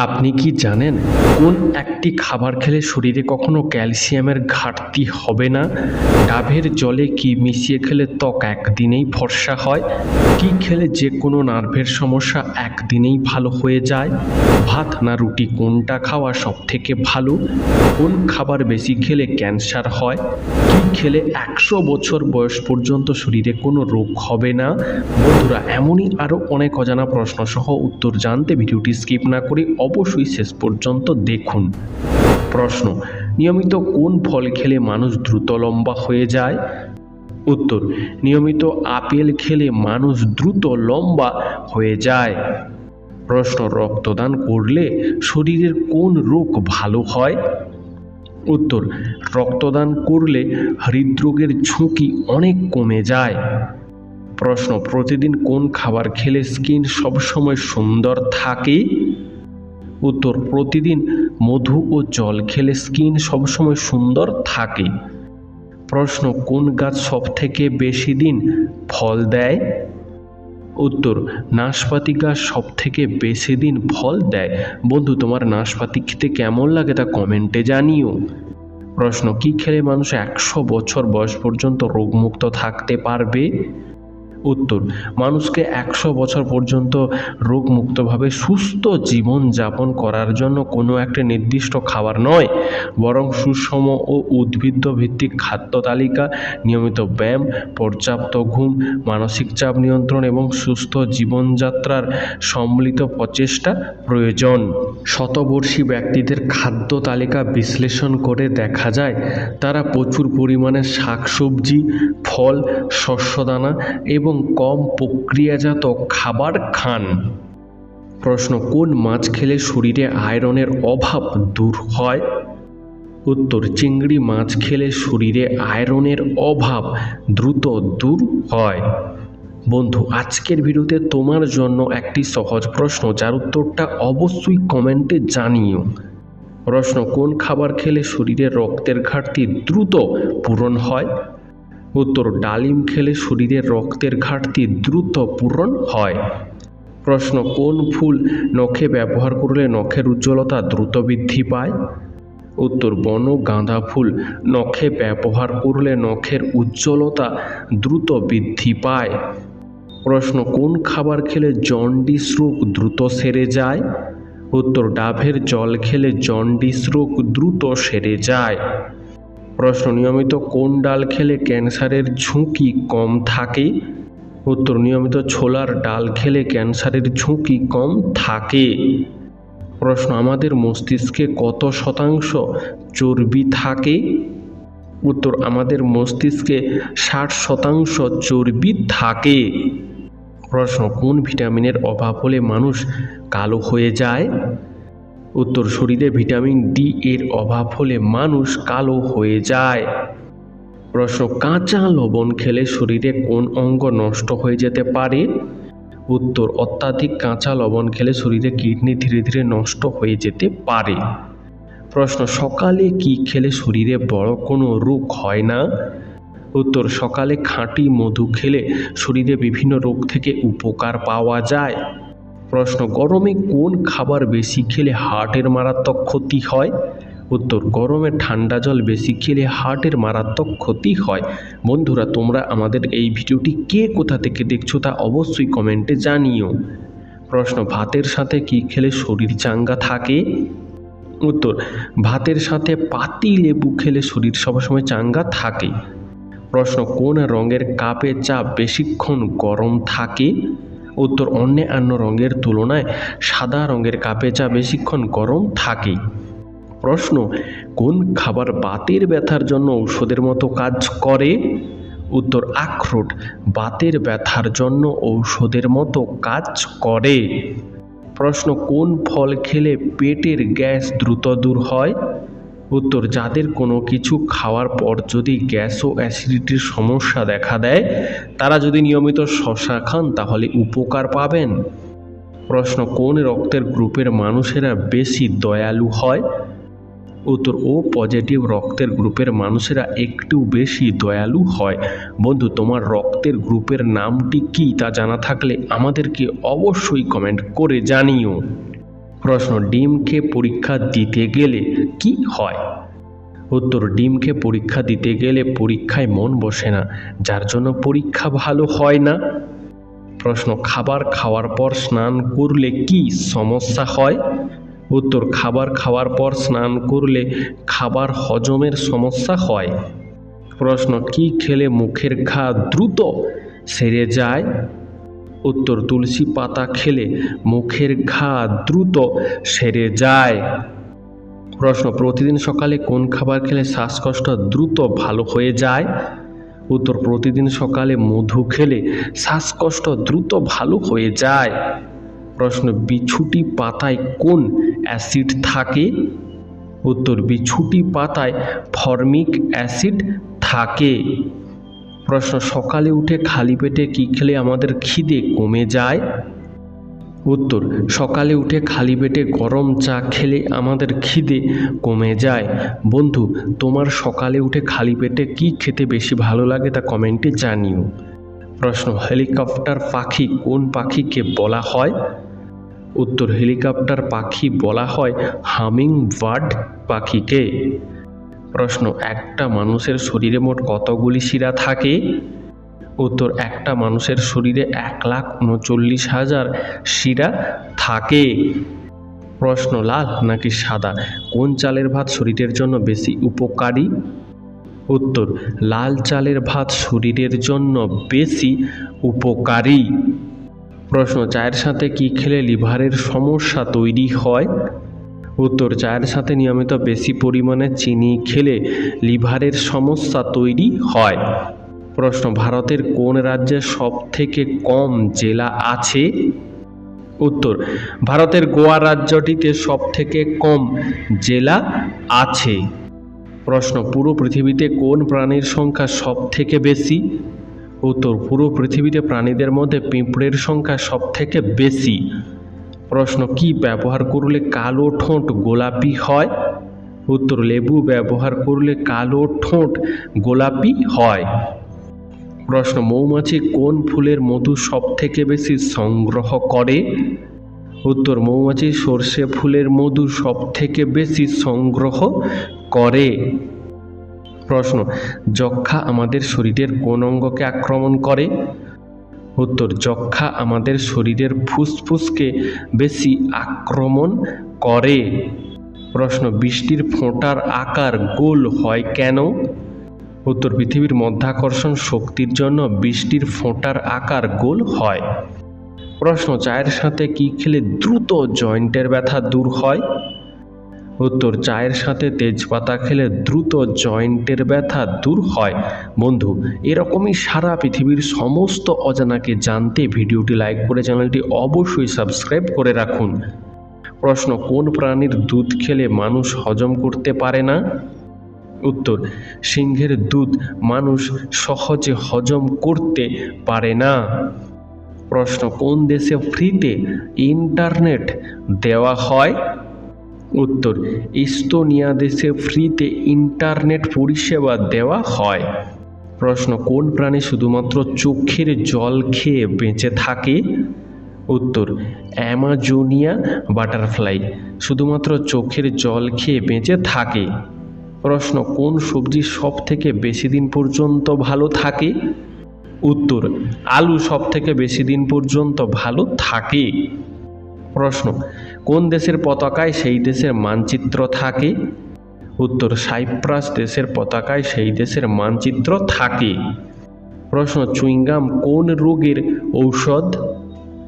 আপনি কি জানেন কোন একটি খাবার খেলে শরীরে কখনো ক্যালসিয়ামের ঘাটতি হবে না? ডাবের জলে কি মিশিয়ে খেলে ত্বক একদিনেই ফর্সা হয়? কি খেলে যে কোনো নার্ভের সমস্যা একদিনেই ভালো হয়ে যায়? ভাত না রুটি কোনটা খাওয়া সব থেকে ভালো? কোন খাবার বেশি খেলে ক্যান্সার হয়? কি খেলে 100 বছর বয়স পর্যন্ত শরীরে কোনো রোগ হবে না? বন্ধুরা, এমনই আরও অনেক অজানা প্রশ্ন সহ উত্তর জানতে ভিডিওটি স্কিপ না করে অবশ্যই শেষ পর্যন্ত দেখুন। প্রশ্ন: নিয়মিত কোন ফল খেলে মানুষ দ্রুত লম্বা হয়ে যায়? উত্তর: নিয়মিত আপেল খেলে মানুষ দ্রুত লম্বা হয়ে যায়। প্রশ্ন: রক্তদান করলে শরীরের কোন রোগ ভালো হয়? উত্তর: রক্তদান করলে হৃদরোগের ঝুঁকি অনেক কমে যায়। প্রশ্ন: প্রতিদিন কোন খাবার খেলে স্কিন সবসময় সুন্দর থাকে? উত্তর: প্রতিদিন মধু ও জল খেলে স্কিন সবসময় সুন্দর থাকে। প্রশ্ন: কোন গাছ সবথেকে বেশি দিন ফল দেয়? উত্তর: নাশপাতি গাছ সবথেকে বেশি দিন ফল দেয়। বন্ধু, তোমার নাশপাতি খেতে কেমন লাগে তা কমেন্টে জানিও। প্রশ্ন: কি খেলে মানুষ 100 বছর বয়স পর্যন্ত রোগমুক্ত থাকতে পারবে? উত্তর: মানুষকে 100 বছর পর্যন্ত রোগমুক্তভাবে সুস্থ জীবনযাপন করার জন্য কোনো একটা নির্দিষ্ট খাবার নয়, বরং সুষম ও উদ্ভিদ ভিত্তিক খাদ্য তালিকা, নিয়মিত ব্যায়াম, পর্যাপ্ত ঘুম, মানসিক চাপ নিয়ন্ত্রণ এবং সুস্থ জীবনযাত্রার সম্মিলিত প্রচেষ্টা প্রয়োজন। শতবর্ষী ব্যক্তিদের খাদ্য তালিকা বিশ্লেষণ করে দেখা যায় তারা প্রচুর পরিমাণে শাকসবজি, ফল, শস্যদানা এবং কম প্রক্রিয়াজাত খাবার খান। প্রশ্ন: কোন মাছ খেলে শরীরে আয়রনের অভাব দূর হয়? উত্তর: চিংড়ি মাছ খেলে শরীরে আয়রনের অভাব দ্রুত দূর হয়। বন্ধু, আজকের ভিডিওতে তোমার জন্য একটি সহজ প্রশ্ন, যার উত্তরটা অবশ্যই কমেন্টে জানিও। প্রশ্ন: কোন খাবার খেলে শরীরে রক্তের ঘাটতি দ্রুত পূরণ হয়? উত্তর: ডালিম খেলে শরীরে রক্তের ঘাটতি দ্রুত পূরণ হয়। প্রশ্ন: কোন ফুল নখে ব্যবহার করলে নখের উজ্জ্বলতা দ্রুত বৃদ্ধি পায়? উত্তর: বন গাঁদা ফুল নখে ব্যবহার করলে নখের উজ্জ্বলতা দ্রুত বৃদ্ধি পায়। প্রশ্ন: কোন খাবার খেলে জন্ডিস রোগ দ্রুত সেরে যায়? উত্তর: ডাবের জল খেলে জন্ডিস রোগ দ্রুত সেরে যায়। প্রশ্ন: নিয়মিত কোন ডাল খেলে ক্যান্সারের ঝুঁকি কম থাকে? উত্তর: নিয়মিত ছোলার ডাল খেলে ক্যান্সারের ঝুঁকি কম থাকে। প্রশ্ন: আমাদের মস্তিষ্কে কত শতাংশ চর্বি থাকে? উত্তর: আমাদের মস্তিষ্কে 60% চর্বি থাকে। প্রশ্ন: কোন ভিটামিনের অভাব হলে মানুষ কালো হয়ে যায়? উত্তর: শরীরে ভিটামিন ডি এর অভাব হলে মানুষ কালো হয়ে যায়। প্রশ্ন: কাঁচা লবণ খেলে শরীরে কোন অঙ্গ নষ্ট হয়ে যেতে পারে? উত্তর: অত্যাধিক কাঁচা লবণ খেলে শরীরে কিডনি ধীরে ধীরে নষ্ট হয়ে যেতে পারে। প্রশ্ন: সকালে কি খেলে শরীরে বড় কোনো রোগ হয় না? উত্তর: সকালে খাঁটি মধু খেলে শরীরে বিভিন্ন রোগ থেকে উপকার পাওয়া যায়। প্রশ্ন: গরমে কোন খাবার বেশি খেলে হার্টের মারাত্মক ক্ষতি হয়? উত্তর: গরমে ঠান্ডা জল বেশি খেলে হার্টের মারাত্মক ক্ষতি হয়। বন্ধুরা, তোমরা আমাদের এই ভিডিওটি কে কোথা থেকে দেখছো তা অবশ্যই কমেন্টে জানিও। প্রশ্ন: ভাতের সাথে কি খেলে শরীর চাঙ্গা থাকে? উত্তর: ভাতের সাথে পাতি লেবু খেলে শরীর সবসময় চাঙ্গা থাকে। প্রশ্ন: কোন রঙের কাপে চা বেশিক্ষণ গরম থাকে? উত্তর: অন্যান্য রঙের তুলনায় সাদা রঙের কাপে চা বেশিক্ষণ গরম থাকে। প্রশ্ন: কোন খাবার বাতের ব্যথার জন্য ঔষধের মতো কাজ করে? উত্তর: আখরোট বাতের ব্যথার জন্য ঔষধের মতো কাজ করে। প্রশ্ন: কোন ফল খেলে পেটের গ্যাস দ্রুত দূর হয়? উত্তর: যাদের কোনো কিছু খাওয়ার পর যদি গ্যাস ও অ্যাসিডিটির সমস্যা দেখা দেয়, তারা যদি নিয়মিত শসা খান তাহলে উপকার পাবেন। প্রশ্ন: কোন রক্তের গ্রুপের মানুষেরা বেশি দয়ালু হয়? উত্তর: ও পজিটিভ রক্তের গ্রুপের মানুষেরা একটু বেশি দয়ালু হয়। বন্ধু, তোমার রক্তের গ্রুপের নামটি কি তা জানা থাকলে আমাদেরকে অবশ্যই কমেন্ট করে জানিও। প্রশ্ন, ডিম খেয়ে পরীক্ষা দিতে গেলে কি হয়? উত্তর, ডিম খেয়ে পরীক্ষা দিতে গেলে পরীক্ষায় মন বসে না, যার জন্য পরীক্ষা ভালো হয় না। প্রশ্ন, খাবার খাওয়ার পর স্নান করলে কি সমস্যা হয়? উত্তর, খাবার খাওয়ার পর স্নান করলে খাবার হজমের সমস্যা হয়। প্রশ্ন, কি খেলে মুখের ঘা দ্রুত সেরে যায়? উত্তর, তুলসী পাতা খেলে মুখের ঘা দ্রুত সেরে যায়। প্রশ্ন, প্রতিদিন সকালে কোন খাবার খেলে শ্বাসকষ্ট দ্রুত ভালো হয়ে যায়? উত্তর, প্রতিদিন সকালে মধু খেলে শ্বাসকষ্ট দ্রুত ভালো হয়ে যায়। প্রশ্ন, বিছুটি পাতায় কোন অ্যাসিড থাকে? উত্তর, বিছুটি পাতায় ফর্মিক অ্যাসিড থাকে। প্রশ্ন, সকালে উঠে খালি পেটে কি খেলে আমাদের খিদে কমে যায়? উত্তর, সকালে উঠে খালি পেটে গরম চা খেলে আমাদের খিদে কমে যায়। বন্ধু, তোমার সকালে উঠে খালি পেটে কি খেতে বেশি ভালো লাগে তা কমেন্টে জানিও। প্রশ্ন, হেলিকপ্টার পাখি কোন পাখিকে বলা হয়? উত্তর, হেলিকপ্টার পাখি বলা হয় হামিং বার্ড পাখিকে। প্রশ্ন, একটা মানুষের শরীরে মোট কতগুলি শিরা থাকে? উত্তর, একটা মানুষের শরীরে 1,39,000 শিরা থাকে। প্রশ্ন, লাল নাকি সাদা কোন চালের ভাত শরীরের জন্য বেশি উপকারী? উত্তর, লাল চালের ভাত শরীরের জন্য বেশি উপকারী। প্রশ্ন, চায়ের সাথে কি খেলে লিভারের সমস্যা তৈরি হয়? উত্তর, চায়ের সাথে নিয়মিত বেশি পরিমাণে চিনি খেলে লিভারের সমস্যা তৈরি হয়। প্রশ্ন, ভারতের কোন রাজ্যে সবথেকে কম জেলা আছে? উত্তর, ভারতের গোয়া রাজ্যটিতে সবথেকে কম জেলা আছে। প্রশ্ন, পুরো পৃথিবীতে কোন প্রাণীর সংখ্যা সবথেকে বেশি? উত্তর, পুরো পৃথিবীতে প্রাণীদের মধ্যে পিঁপড়ের সংখ্যা সবথেকে বেশি। প্রশ্ন, কি ব্যবহার করলে কালো ঠোঁট গোলাপি হয়? উত্তর, লেবু ব্যবহার করলে কালো ঠোঁট গোলাপি হয়। প্রশ্ন, মৌমাছি কোন ফুলের মধু সবথেকে বেশি সংগ্রহ করে? উত্তর, মৌমাছি সর্ষে ফুলের মধু সবথেকে বেশি সংগ্রহ করে। প্রশ্ন, যক্ষ্মা আমাদের শরীরের কোন অঙ্গকে আক্রমণ করে? উত্তর, যক্ষ্মা আমাদের শরীরের ফুসফুসকে বেশি আক্রমণ করে। প্রশ্ন, বৃষ্টির ফোঁটার আকার গোল হয় কেন? উত্তর, পৃথিবীর মধ্যাকর্ষণ শক্তির জন্য বৃষ্টির ফোঁটার আকার গোল হয়। প্রশ্ন, চায়ের সাথে কি খেলে দ্রুত জয়েন্টের ব্যথা দূর হয়? উত্তর, চায়ের সাথে তেজপাতা খেলে দ্রুত জয়েন্টের ব্যথা দূর হয়। বন্ধু, এরকমই সারা পৃথিবীর সমস্ত অজানাকে জানতে ভিডিওটি লাইক করে চ্যানেলটি অবশ্যই সাবস্ক্রাইব করে রাখুন। প্রশ্ন, কোন প্রাণীর দুধ খেলে মানুষ হজম করতে পারে না? উত্তর, সিংহের দুধ মানুষ সহজে হজম করতে পারে না। প্রশ্ন, কোন দেশে ফ্রিতে ইন্টারনেট দেওয়া হয়? উত্তর, ইস্তোনিয়া দেশে ফ্রিতে ইন্টারনেট পরিষেবা দেওয়া হয়। প্রশ্ন, কোন প্রাণী শুধুমাত্র চোখের জল খেয়ে বেঁচে থাকে? উত্তর, অ্যামাজোনিয়া বাটারফ্লাই শুধুমাত্র চোখের জল খেয়ে বেঁচে থাকে। প্রশ্ন, কোন সবজি সব থেকে বেশি দিন পর্যন্ত ভালো থাকে? উত্তর, আলু সব থেকে বেশি দিন পর্যন্ত ভালো থাকে। প্রশ্ন, কোন দেশের পতাকায় সেই দেশের মানচিত্র থাকে? উত্তর, সাইপ্রাস দেশের পতাকায় সেই দেশের মানচিত্র থাকে। প্রশ্ন, চুইংগাম কোন রোগের ঔষধ?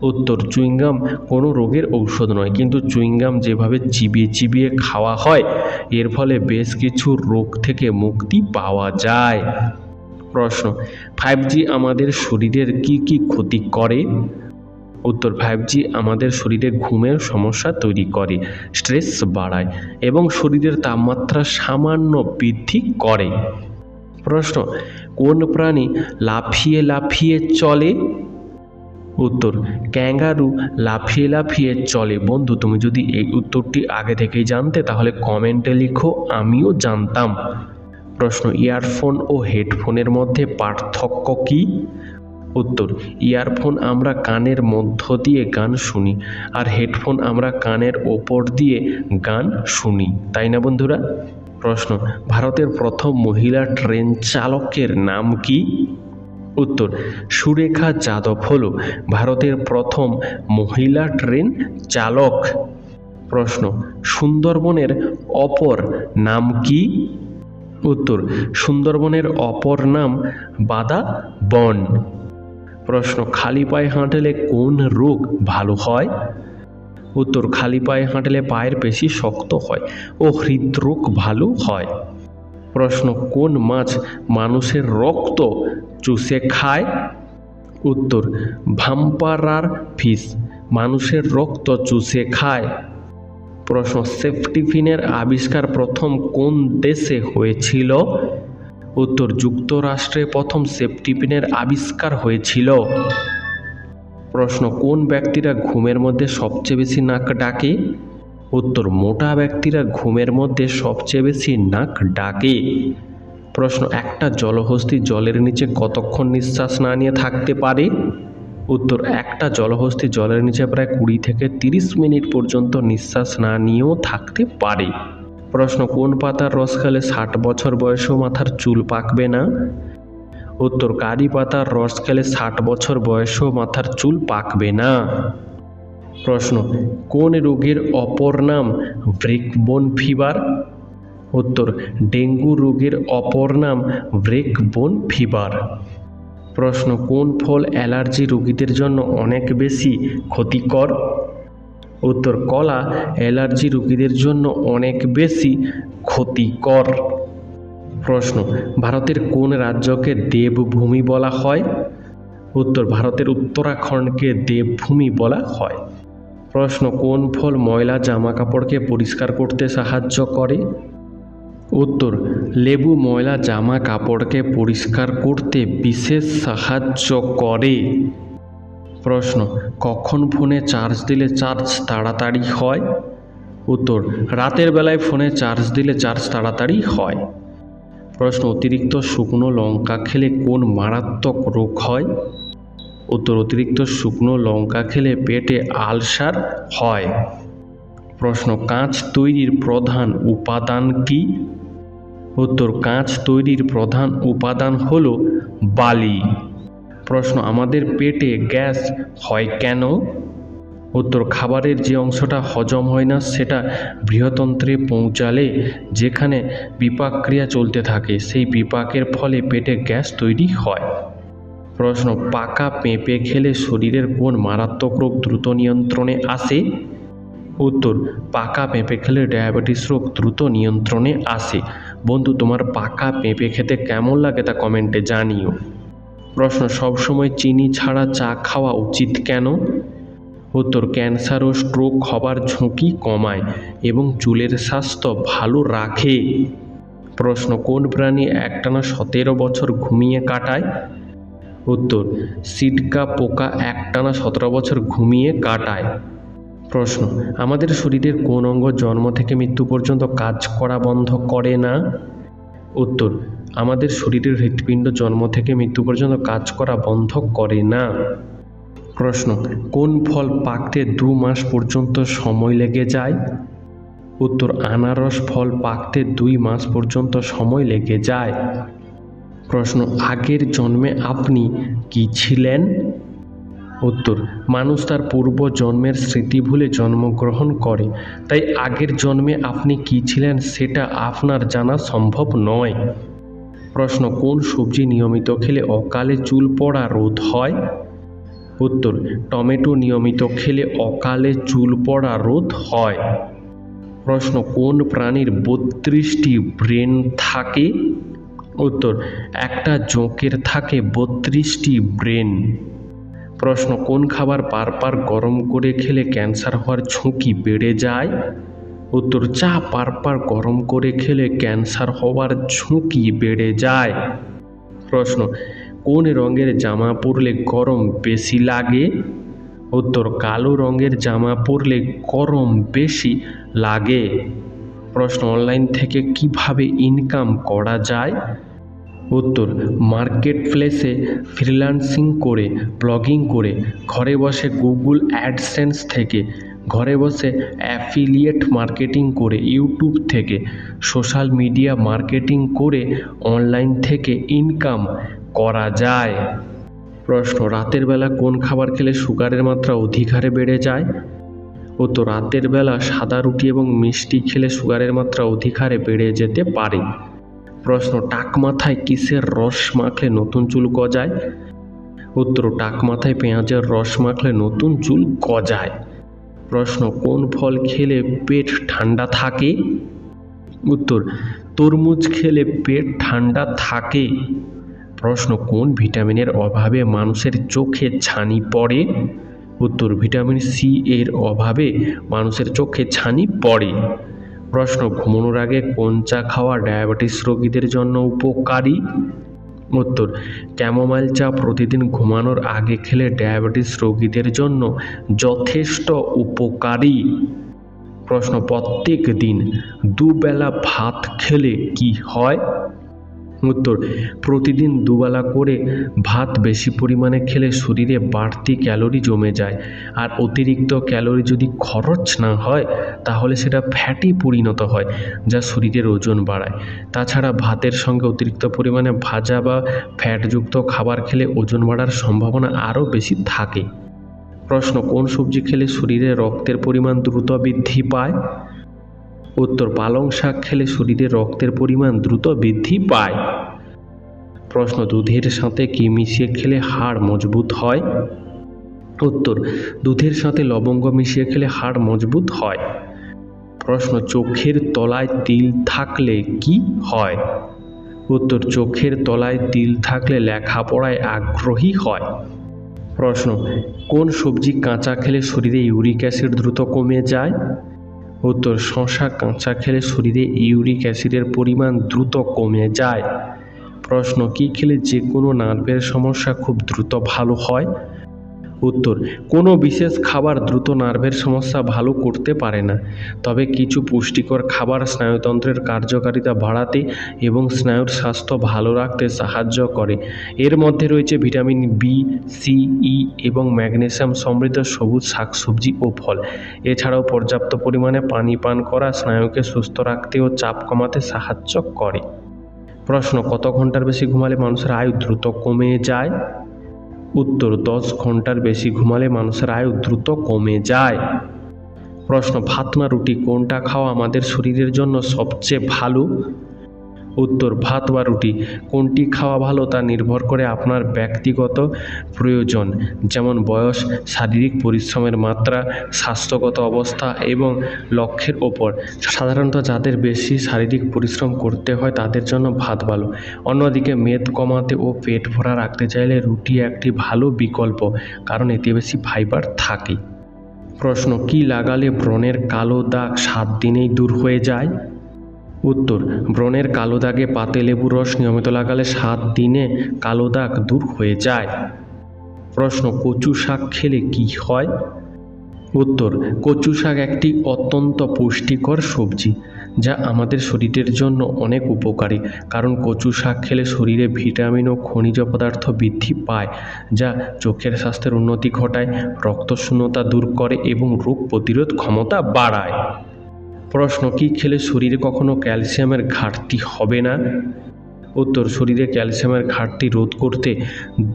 উত্তর, চুইংগাম কোনো রোগের ঔষধ নয়, কিন্তু চুইংগাম যেভাবে চিবিয়ে চিবিয়ে খাওয়া হয় এর ফলে বেশ কিছু রোগ থেকে মুক্তি পাওয়া যায়। প্রশ্ন, 5G আমাদের শরীরের কি কি ক্ষতি করে? উত্তর, 5G আমাদের শরীরে ঘুমের সমস্যা তৈরি করে, স্ট্রেস বাড়ায় এবং শরীরের তাপমাত্রা সামান্য বৃদ্ধি করে। প্রশ্ন, কোন প্রাণী লাফিয়ে লাফিয়ে চলে? উত্তর, ক্যাঙ্গারু লাফিয়ে লাফিয়ে চলে। বন্ধু, তুমি যদি এই উত্তরটি আগে থেকেই জানতে তাহলে কমেন্টে লিখো, আমিও জানতাম। প্রশ্ন, ইয়ারফোন ও হেডফোনের মধ্যে পার্থক্য কি? উত্তর, ইয়ারফোন আমরা কানের মধ্য দিয়ে গান শুনি, আর হেডফোন আমরা কানের ওপর দিয়ে গান শুনি, তাই না বন্ধুরা? প্রশ্ন, ভারতের প্রথম মহিলা ট্রেন চালকের নাম কি? উত্তর, সুরেখা যাদব হল ভারতের প্রথম মহিলা ট্রেন চালক। প্রশ্ন, সুন্দরবনের অপর নাম কি? উত্তর, সুন্দরবনের অপর নাম বাদা বন। প্রশ্ন, খালি পায়ে হাঁটলে কোন রোগ ভালো হয়? উত্তর, খালি পায়ে হাঁটলে পায়ের পেশি শক্ত হয় ও হৃদরোগ ভালো হয়। প্রশ্ন, কোন মাছ মানুষের রক্ত চুষে খায়? উত্তর, ভাম্পারার ফিশ মানুষের রক্ত চুষে খায়। প্রশ্ন, সেফটি পিনের আবিষ্কার প্রথম কোন দেশে হয়েছিল? উত্তর, যুক্তরাষ্ট্রে প্রথম সেফটি পিনের আবিষ্কার হয়েছিল। প্রশ্ন, কোন ব্যক্তিরা ঘুমের মধ্যে সবচেয়ে বেশি নাক ডাকে? উত্তর, মোটা ব্যক্তিরা ঘুমের মধ্যে সবচেয়ে বেশি নাক ডাকে। প্রশ্ন, একটা জলহস্তী জলের নিচে কতক্ষণ নিঃশ্বাস না নিয়ে থাকতে পারে? উত্তর, একটা জলহস্তী জলের নিচে প্রায় 20 থেকে 30 মিনিট পর্যন্ত নিঃশ্বাস না নিয়েও থাকতে পারে। প্রশ্ন, কোন পাতার রস খেলে 60 বছর বয়সেও মাথার চুল পাকবে না? উত্তর, কারি পাতার রস খেলে 60 বছর বয়সেও মাথার চুল পাকবে না। প্রশ্ন, কোন রোগের অপর নাম ব্রেকবোন ফিভার? উত্তর, ডেঙ্গু রোগের অপর নাম ব্রেকবোন ফিভার। প্রশ্ন, কোন ফল অ্যালার্জি রোগীদের জন্য অনেক বেশি ক্ষতিকর? উত্তর, কলা অ্যালার্জি রোগীদের জন্য অনেক বেশি ক্ষতিকর। প্রশ্ন, ভারতের কোন রাজ্যকে দেবভূমি বলা হয়? উত্তর, ভারতের উত্তরাখণ্ডকে দেবভূমি বলা হয়। প্রশ্ন, কোন ফল ময়লা জামা কাপড়কে পরিষ্কার করতে সাহায্য করে? উত্তর, লেবু ময়লা জামা কাপড়কে পরিষ্কার করতে বিশেষ সাহায্য করে। প্রশ্ন, কখন ফোনে চার্জ দিলে চার্জ তাড়াতাড়ি হয়? উত্তর, রাতের বেলায় ফোনে চার্জ দিলে চার্জ তাড়াতাড়ি হয়। প্রশ্ন, অতিরিক্ত শুকনো লঙ্কা খেলে কোন মারাত্মক রোগ হয়? উত্তর, অতিরিক্ত শুকনো লঙ্কা খেলে পেটে আলসার হয়। প্রশ্ন, কাঁচ তৈরির প্রধান উপাদান কি? উত্তর, কাঁচ তৈরির প্রধান উপাদান হল বালি। প্রশ্ন, আমাদের পেটে গ্যাস হয় কেন? উত্তর, খাবারের যে অংশটা হজম হয় না সেটা বৃহতন্ত্রে পৌঁছালে যেখানে বিপাক ক্রিয়া চলতে থাকে সেই বিপাকের ফলে পেটে গ্যাস তৈরি হয়। প্রশ্ন, পাকা পেঁপে খেলে শরীরের কোন মারাত্মক রোগ দ্রুত নিয়ন্ত্রণে আসে? উত্তর, পাকা পেঁপে খেলে ডায়াবেটিস রোগ দ্রুত নিয়ন্ত্রণে আসে। বন্ধু, তোমার পাকা পেঁপে খেতে কেমন লাগে তা কমেন্টে জানিও। প্রশ্ন, সবসময় চিনি ছাড়া চা খাওয়া উচিত কেন? উত্তর, ক্যান্সার ও স্ট্রোক হবার ঝুঁকি কমায় এবং চুলের স্বাস্থ্য ভালো রাখে। প্রশ্ন, কোন প্রাণী একটানা 17 বছর ঘুমিয়ে কাটায়? উত্তর, সিডকা পোকা একটানা 17 বছর ঘুমিয়ে কাটায়। প্রশ্ন, আমাদের শরীরের কোন অঙ্গ জন্ম থেকে মৃত্যু পর্যন্ত কাজ করা বন্ধ করে না? উত্তর, আমাদের শরীরের হৃৎপিণ্ড জন্ম থেকে মৃত্যু পর্যন্ত কাজ করা বন্ধ করে না। প্রশ্ন, কোন ফল পাকতে 2 মাস পর্যন্ত সময় লেগে যায়? উত্তর, আনারস ফল পাকতে 2 মাস পর্যন্ত সময় লেগে যায়। প্রশ্ন, আগের জন্মে আপনি কি ছিলেন? উত্তর, মানুষ তার পূর্ব জন্মের স্মৃতি ভুলে জন্মগ্রহণ করে, তাই আগের জন্মে আপনি কি ছিলেন সেটা আপনার জানা সম্ভব নয়। প্রশ্ন, কোন সবজি নিয়মিত খেলে অকালে চুল পড়া রোধ হয়? উত্তর, টমেটো নিয়মিত খেলে অকালে চুল পড়া রোধ হয়। প্রশ্ন, কোন প্রাণীর 32টি ব্রেন থাকে? উত্তর, একটা জোঁকের থাকে 32টি ব্রেন। প্রশ্ন, কোন খাবার বারবার গরম করে খেলে ক্যান্সার হওয়ার ঝুঁকি বেড়ে যায়? উত্তর, চা বারবার গরম করে খেলে ক্যান্সার হওয়ার ঝুঁকি বেড়ে যায়। প্রশ্ন, কোন রঙের জামা পরলে গরম বেশি লাগে? উত্তর, কালো রঙের জামা পরলে গরম বেশি লাগে। প্রশ্ন, অনলাইন থেকে কিভাবে ইনকাম করা যায়? উত্তর, মার্কেট প্লেসে ফ্রিল্যান্সিং করে, ব্লগিং করে, ঘরে বসে গুগল অ্যাডসেন্স থেকে, ঘরে বসে অ্যাফিলিয়েট মার্কেটিং করে, ইউটিউব থেকে, সোশ্যাল মিডিয়া মার্কেটিং করে অনলাইন থেকে ইনকাম করা যায়। প্রশ্ন, রাতের বেলা কোন খাবার খেলে সুগারের মাত্রা অধিক হারে বেড়ে যায়? উত্তর, রাতের বেলা সাদা রুটি এবং মিষ্টি খেলে সুগারের মাত্রা অধিক হারে বেড়ে যেতে পারে। প্রশ্ন, টাক মাথায় কিসের রস মাখলে নতুন চুল গজায়? উত্তর, টাক মাথায় পেঁয়াজের রস মাখলে নতুন চুল গজায়। প্রশ্ন, কোন ফল খেলে পেট ঠান্ডা থাকে? উত্তর, তরমুজ খেলে পেট ঠান্ডা থাকে। প্রশ্ন, কোন ভিটামিনের অভাবে মানুষের চোখে ছানি পড়ে? উত্তর, ভিটামিন সি এর অভাবে মানুষের চোখে ছানি পড়ে। প্রশ্ন, ঘুমানোর আগে কোন চা খাওয়া ডায়াবেটিস রোগীদের জন্য উপকারী? উত্তর, ক্যামোমাইল চা প্রতিদিন ঘুমানোর আগে খেলে ডায়াবেটিস রোগীদের জন্য যথেষ্ট উপকারী। প্রশ্ন, প্রত্যেক দিন দুবেলা ভাত খেলে কি হয়? উত্তর, প্রতিদিন দুবেলা করে ভাত বেশি পরিমাণে খেলে শরীরে বাড়তি ক্যালোরি জমে যায়, আর অতিরিক্ত ক্যালোরি যদি খরচ না হয় তাহলে সেটা ফ্যাটে পরিণত হয়, যা শরীরের ওজন বাড়ায়। তাছাড়া ভাতের সঙ্গে অতিরিক্ত পরিমাণে ভাজা বা ফ্যাটযুক্ত খাবার খেলে ওজন বাড়ার সম্ভাবনা আরও বেশি থাকে। প্রশ্ন, কোন সবজি খেলে শরীরে রক্তের পরিমাণ দ্রুত বৃদ্ধি পায়? উত্তর, পালং শাক খেলে শরীরে রক্তের পরিমাণ দ্রুত বৃদ্ধি পায়। প্রশ্ন, দুধের সাথে কি মিশিয়ে খেলে হাড় মজবুত হয়? উত্তর, দুধের সাথে লবঙ্গ মিশিয়ে খেলে হাড় মজবুত হয়। প্রশ্ন, চোখের তলায় তিল থাকলে কি হয়? উত্তর, চোখের তলায় তিল থাকলে লেখাপড়ায় আগ্রহী হয়। প্রশ্ন, কোন সবজি কাঁচা খেলে শরীরে ইউরিক অ্যাসিড দ্রুত কমে যায়? উত্তর, শসা কাঁচা খেলে শরীরে ইউরিক অ্যাসিডের পরিমাণ দ্রুত কমে যায়। প্রশ্ন, কি খেলে যে কোনো নার্ভের সমস্যা খুব দ্রুত ভালো হয়? উত্তর, কোনো বিশেষ খাবার দ্রুত নার্ভের সমস্যা ভালো করতে পারে না, তবে কিছু পুষ্টিকর খাবার স্নায়ুতন্ত্রের কার্যকারিতা বাড়াতে এবং স্নায়ুর স্বাস্থ্য ভালো রাখতে সাহায্য করে। এর মধ্যে রয়েছে ভিটামিন বি, সি, ই এবং ম্যাগনেসিয়াম সমৃদ্ধ সবুজ শাকসবজি ও ফল। এছাড়াও পর্যাপ্ত পরিমাণে পানি পান করা স্নায়ুকে সুস্থ রাখতে ও চাপ কমাতে সাহায্য করে। প্রশ্ন, কত ঘন্টার বেশি ঘুমালে মানুষের আয়ু দ্রুত কমে যায়? উত্তর, 10 ঘন্টার বেশি ঘুমালে মানুষের আয়ু দ্রুত কমে যায়। প্রশ্ন, ভাত না রুটি কোনটা খাওয়া আমাদের শরীরের জন্য সবচেয়ে ভালো? উত্তর, ভাত বা রুটি। কোনটি খাওয়া ভালো তা নির্ভর করে আপনার ব্যক্তিগত প্রয়োজন, যেমন বয়স, শারীরিক পরিশ্রমের মাত্রা, স্বাস্থ্যগত অবস্থা এবং লক্ষ্যের ওপর। সাধারণত যাদের বেশি শারীরিক পরিশ্রম করতে হয় তাদের জন্য ভাত ভালো। অন্যদিকে মেদ কমাতে ও পেট ভরা রাখতে চাইলে রুটি একটি ভালো বিকল্প, কারণ এতে বেশি ফাইবার থাকে। প্রশ্ন, কি লাগালে ব্রণের কালো দাগ 7 দিনেই দূর হয়ে যায়? উত্তর, ব্রণের কালো দাগে পাতিলেবুর রস নিয়মিত লাগালে 7 দিনে কালো দাগ দূর হয়ে যায়। প্রশ্ন, কচু শাক খেলে কি হয়? উত্তর, কচু শাক একটি অত্যন্ত পুষ্টিকর সবজি, যা আমাদের শরীরের জন্য অনেক উপকারী, কারণ কচু শাক খেলে শরীরে ভিটামিন ও খনিজ পদার্থ বৃদ্ধি পায়, যা চোখের স্বাস্থ্যের উন্নতি ঘটায়, রক্তশূন্যতা দূর করে এবং রোগ প্রতিরোধ ক্ষমতা বাড়ায়। প্রশ্ন, কি খেলে শরীরে কখনো ক্যালসিয়ামের ঘাটতি হবে না? উত্তর, শরীরে ক্যালসিয়ামের ঘাটতি রোধ করতে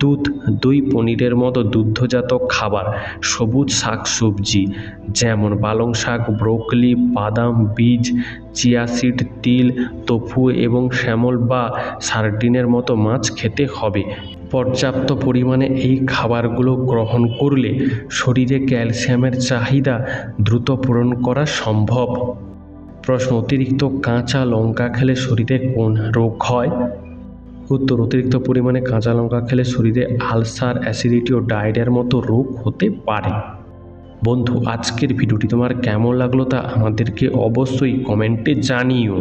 দুধ, দই, পনিরের মতো দুগ্ধজাত খাবার, সবুজ শাকসবজি যেমন পালং শাক, ব্রোকলি, বাদাম, বীজ, চিয়া সিড, তিল, তোফু এবং স্যামল বা সার্ডিনের মতো মাছ খেতে হবে। পর্যাপ্ত পরিমাণে এই খাবারগুলো গ্রহণ করলে শরীরে ক্যালসিয়ামের চাহিদা দ্রুত পূরণ করা সম্ভব। প্রশ্ন, অতিরিক্ত কাঁচা লঙ্কা খেলে শরীরে কোন রোগ হয়? উত্তর, অতিরিক্ত পরিমাণে কাঁচা লঙ্কা খেলে শরীরে আলসার, অ্যাসিডিটি ও ডায়রিয়ার মতো রোগ হতে পারে। বন্ধু, আজকের ভিডিওটি তোমার কেমন লাগলো তা আমাদেরকে অবশ্যই কমেন্টে জানিও।